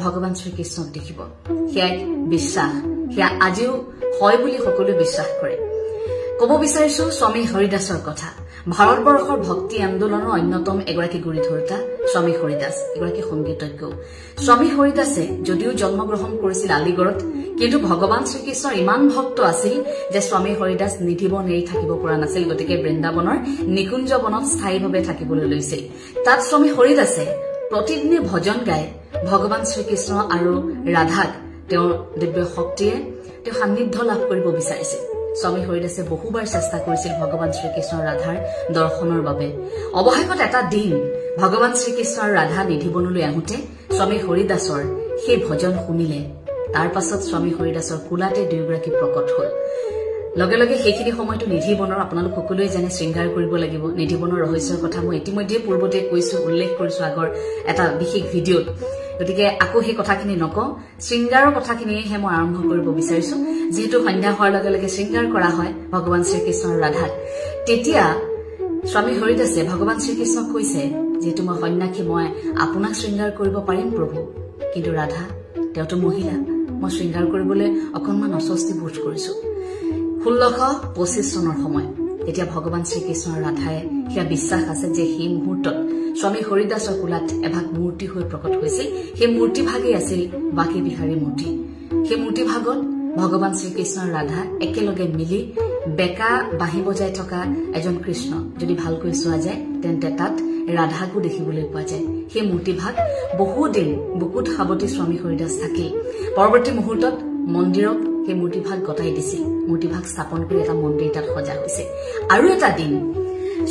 ভগৱান শ্ৰীকৃষ্ণক দেখিব সেয়া বিশ্বাস সেয়া আজিও হয় বুলি সকলোৱে বিশ্বাস কৰে কব বিচাৰিছো স্বামী হৰিদাসৰ কথা ভাৰতবৰ্ষৰ ভক্তি আন্দোলনৰ অন্যতম এগৰাকী গুৰিধৰ্তা স্বামী হৰিদাস এগৰাকী সংগীতজ্ঞ স্বামী হৰিদাসে যদিও জন্মগ্ৰহণ কৰিছিল আলিগড়ত কিন্তু ভগৱান শ্ৰীকৃষ্ণৰ ইমান ভক্ত আছিল যে স্বামী হৰিদাস নিধিবন এৰি থাকিব পৰা নাছিল গতিকে বৃন্দাবনৰ নিকুঞ্জ বনত স্থায়ীভাৱে থাকিবলৈ লৈছিল তাত স্বামী হৰিদাসে প্ৰতিদিনে ভজন গায় ভগৱান শ্ৰীকৃষ্ণ আৰু ৰাধাক তেওঁৰ দিব্য শক্তিয়ে তেওঁ সান্নিধ্য লাভ কৰিব বিচাৰিছিল স্বামী হৰিদাসে বহুবাৰ চেষ্টা কৰিছিল ভগৱান শ্ৰীকৃষ্ণ ৰাধাৰ দৰ্শনৰ বাবে অৱশেষত এটা দিন ভগৱান শ্ৰীকৃষ্ণ আৰু ৰাধা নিধিবনলৈ আহোঁতে স্বামী হৰিদাসৰ সেই ভজন শুনিলে তাৰ পাছত স্বামী হৰিদাসৰ কোলাতে দুয়োগৰাকী প্ৰকট হল লগে লগে সেইখিনি সময়টো নিধিবনৰ আপোনালোক সকলোৱে জানে শৃংগাৰ কৰিব লাগিব নিধিবনৰ ৰহস্যৰ কথা মই ইতিমধ্যে পূৰ্বতে কৈছো উল্লেখ কৰিছো আগৰ এটা বিশেষ ভিডিঅ'ত গতিকে আকৌ সেই কথাখিনি নকওঁ শৃংগাৰৰ কথাখিনিহে মই আৰম্ভ কৰিব বিচাৰিছো যেহেতু সন্ধ্যা হোৱাৰ লগে লগে শৃংগাৰ কৰা হয় ভগৱান শ্ৰীকৃষ্ণ আৰু ৰাধাক তেতিয়া স্বামী হৰিদাসে ভগৱান শ্ৰীকৃষ্ণক কৈছে যেহেতু মই সন্ন্যাসী মই আপোনাক শৃংগাৰ কৰিব পাৰিম প্ৰভু কিন্তু ৰাধা তেওঁতো মহিলা মই শৃংগাৰ কৰিবলৈ অকণমান অস্বস্তি বোধ কৰিছো 1625 চনৰ সময় এতিয়া ভগৱান শ্ৰীকৃষ্ণ আৰু ৰাধাই সেয়া বিশ্বাস আছে যে সেই মুহূৰ্তত স্বামী হৰিদাসৰ কোলাত এভাগ মূৰ্তি হৈ প্ৰকট হৈছিল সেই মূৰ্তি ভাগেই আছিল বাকী বিহাৰী মূৰ্তি সেই মূৰ্তি ভাগত ভগৱান শ্ৰীকৃষ্ণ আৰু ৰাধা একেলগে মিলি বেকা বাঁহী বজাই থকা এজন কৃষ্ণ যদি ভালকৈ চোৱা যায় তেন্তে তাত ৰাধাকো দেখিবলৈ পোৱা যায় সেই মূৰ্তি ভাগ বহুদিন বুকুত সাৱটি স্বামী হৰিদাস থাকিল পৰৱৰ্তী মুহূৰ্তত মন্দিৰক সেই মূৰ্তি ভাগ গতাই দিছিল মূৰ্তি ভাগ স্থাপন কৰি এটা মন্দিৰ তাত সজা হৈছে আৰু এটা দিন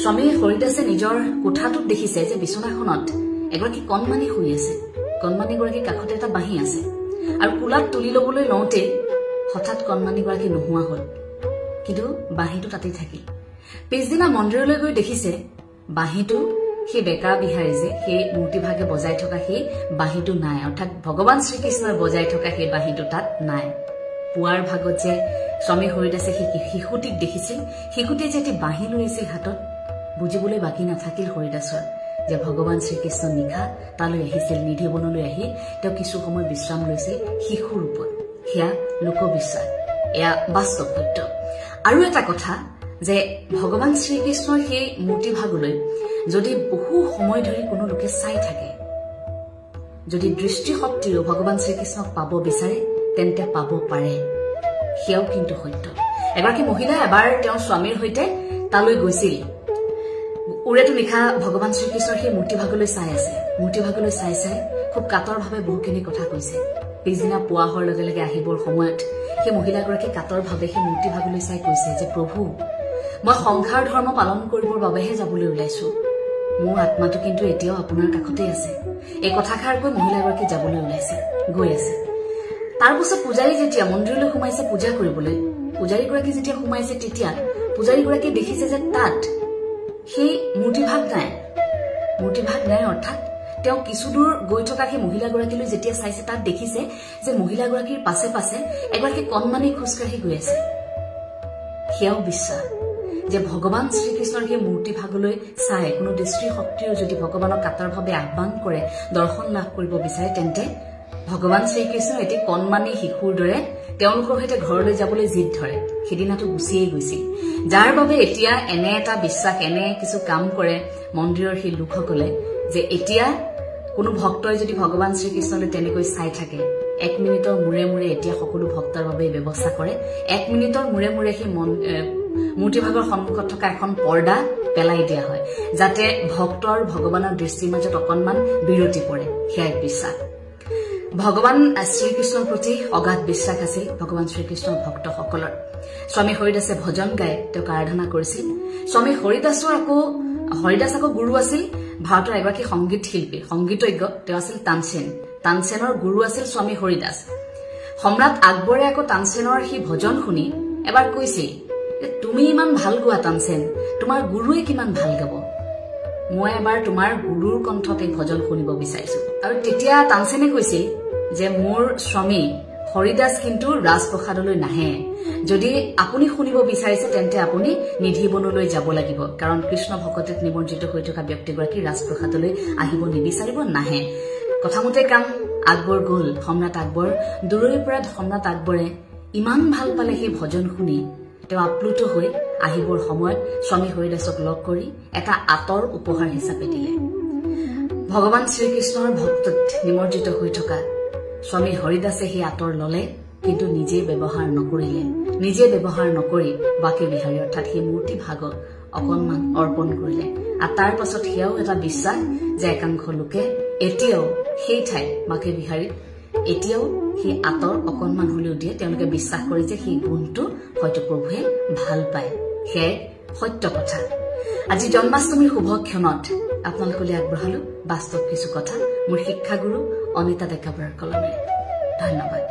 স্বামী হৰিদাসে নিজৰ কোঠাটোত দেখিছে যে বিছনাখনত এগৰাকী কণমানি শুই আছে কণমানিগৰাকী কাষতে এটা বাঁহী আছে আৰু কোলাত তুলি ল'বলৈ লওঁতে হঠাৎ কণমানিগৰাকী নোহোৱা হল কিন্তু বাঁহীটো তাতেই থাকিল পিছদিনা মন্দিৰলৈ গৈ দেখিছে বাঁহীটো সেই বেকা বিহাৰী যে সেই মূৰ্তি ভাগে বজাই থকা সেই বাঁহীটো নাই অৰ্থাৎ ভগৱান শ্ৰীকৃষ্ণই বজাই থকা সেই বাঁহীটো তাত নাই পুৱাৰ ভাগত যে স্বামী হৰিদাসে সেই শিশুটিক দেখিছিল শিশুটিয়ে যে এটি বাঁহী লৈ আছিল হাতত বুজিবলৈ বাকী নাথাকিল হৰিদাসৰ যে ভগৱান শ্ৰীকৃষ্ণ নিশা তালৈ আহিছিল নিধিবনলৈ আহি তেওঁ কিছু সময় বিশ্ৰাম লৈছিল শিশুৰ ওপৰত সেয়া লোকবিশ্বাস এয়া বাস্তৱ সত্য আৰু এটা কথা যে ভগৱান শ্ৰীকৃষ্ণৰ সেই মূৰ্তি ভাগলৈ যদি বহু সময় ধৰি কোনো লোকে চাই থাকে যদি দৃষ্টিশক্তিও ভগৱান শ্ৰীকৃষ্ণক পাব বিচাৰে তেন্তে পাব পাৰে সেয়াও কিন্তু সত্য এগৰাকী মহিলা এবাৰ তেওঁৰ স্বামীৰ সৈতে তালৈ গৈছিল উৰেটো নিশা ভগৱান শ্ৰীকৃষ্ণৰ সেই মূৰ্তি ভাগলৈ চাই আছে মূৰ্তি ভাগলৈ চাই চাই খুব কাতৰভাৱে বহুখিনি কথা কৈছে পিছদিনা পুৱা হোৱাৰ লগে লগে আহিবৰ সময়ত সেই মহিলাগৰাকী কাতৰভাৱে সেই মূৰ্তি ভাগলৈ চাই কৈছে যে প্ৰভু মই সংসাৰ ধৰ্ম পালন কৰিবৰ বাবেহে যাবলৈ ওলাইছো মোৰ আত্মাটো কিন্তু এতিয়াও আপোনাৰ কাষতে আছে এই কথাষাৰ কৈ মহিলাগৰাকী যাবলৈ ওলাইছে গৈ আছে তাৰ পিছত পূজাৰী যেতিয়া মন্দিৰলৈ সোমাইছে পূজা কৰিবলৈ পূজাৰীগৰাকী যেতিয়া সোমাইছে তেতিয়া পূজাৰীগৰাকী দেখিছে যে তাত সেই মূৰ্তি ভাগ নাই অৰ্থাৎ তেওঁ কিছু দূৰ গৈ থকা সেই মহিলাগৰাকীলৈ যেতিয়া চাইছে তাত দেখিছে যে মহিলাগৰাকীৰ পাছে পাছে এগৰাকী কণমানি খোজকাঢ়ি গৈ আছে সেয়াও বিশ্বাস যে ভগৱান শ্ৰীকৃষ্ণৰ সেই মূৰ্তি ভাগলৈ চাই কোনো দৃষ্টিশক্তিও যদি ভগৱানক কাতৰভাৱে আহ্বান কৰে দৰ্শন লাভ কৰিব বিচাৰে তেন্তে ভগৱান শ্ৰীকৃষ্ণ এটি কণমানি শিশুৰ দৰে তেওঁলোকৰ সৈতে ঘৰলৈ যাবলৈ জিদ ধৰে সেদিনাটো গুচিয়েই গৈছিল যাৰ বাবে এতিয়া এনে এটা বিশ্বাস এনে কিছু কাম কৰে মন্দিৰৰ সেই লোকসকলে যে এতিয়া কোনো ভক্তই যদি ভগৱান শ্ৰীকৃষ্ণলৈ তেনেকৈ চাই থাকে 1 মিনিটৰ মূৰে মূৰে এতিয়া সকলো ভক্তৰ বাবে ব্যৱস্থা কৰে 1 মিনিটৰ মূৰে মূৰে সেই মূৰ্তি ভাগৰ সন্মুখত থকা এখন পৰ্দা পেলাই দিয়া হয় যাতে ভক্তৰ ভগৱানৰ দৃষ্টিৰ মাজত অকণমান বিৰতি পৰে সেয়া বিশ্বাস ভগৱান শ্ৰীকৃষ্ণৰ প্ৰতি অগাধ বিশ্বাস আছিল ভগৱান শ্ৰীকৃষ্ণৰ ভক্তসকলৰ স্বামী হৰিদাসে ভজন গায় তেওঁক আৰাধনা কৰিছিল স্বামী হৰিদাস আকৌ গুৰু আছিল ভাৰতৰ এগৰাকী সংগীত শিল্পী সংগীতজ্ঞ তেওঁ আছিল তানসেনৰ গুৰু আছিল স্বামী হৰিদাস সম্ৰাট আকবৰে আকৌ তানসেনৰ সেই ভজন শুনি এবাৰ কৈছিল যে তুমি ইমান ভাল গোৱা তানসেন তোমাৰ গুৰুৱে কিমান ভাল গাব মই এবাৰ তোমাৰ গুৰুৰ কণ্ঠত এই ভজন শুনিব বিচাৰিছো আৰু তেতিয়া তানসেনে কৈছিল যে মোৰ স্বামী হৰিদাস কিন্তু ৰাজপ্ৰসাদলৈ নাহে যদি আপুনি শুনিব বিচাৰিছে তেন্তে আপুনি নিধিবনলৈ যাব লাগিব কাৰণ কৃষ্ণ ভকতত নিমন্ত্ৰিত হৈ থকা ব্যক্তিগৰাকী ৰাজপ্ৰসাদলৈ আহিব নিবিচাৰিব নাহে কথামতে কাম আকবৰ গ'ল, সম্ৰাট আকবৰ দূৰৈৰ পৰা সম্ৰাট আকবৰে ইমান ভাল পালে সেই ভজন শুনি তেওঁ আপ্লুত হৈ আহিবৰ সময়ত স্বামী হৰিদাসক লগ কৰি এটা আতৰ উপহাৰ হিচাপে দিলে। ভগৱান শ্ৰীকৃষ্ণৰ ভক্তত নিমজ্জিত হৈ থকা স্বামী হৰিদাসে সেই আতৰ ললে, কিন্তু নিজে ব্যৱহাৰ নকৰিলে। নিজে ব্যৱহাৰ নকৰি বাকে বিহাৰী অৰ্থাৎ সেই মূৰ্তি ভাগত অকণমান অৰ্পণ কৰিলে। আৰু তাৰ পাছত সেয়াও এটা বিশ্বাস যে একাংশ লোকে এতিয়াও সেই ঠাইত বাকে বিহাৰীত এতিয়াও সেই আতৰ অকণমান হলেও দিয়ে। তেওঁলোকে বিশ্বাস কৰে যে সেই গুণটো হয়তো প্ৰভুৱে ভাল পায়। সেয়াই সত্য কথা। আজি জন্মাষ্টমীৰ শুভ ক্ষণত আপোনালোকলৈ আগবঢ়ালো বাস্তৱ কিছু কথা মোৰ শিক্ষাগুৰু অনিতা ডেকা বৰাৰ কলমেৰে। ধন্যবাদ।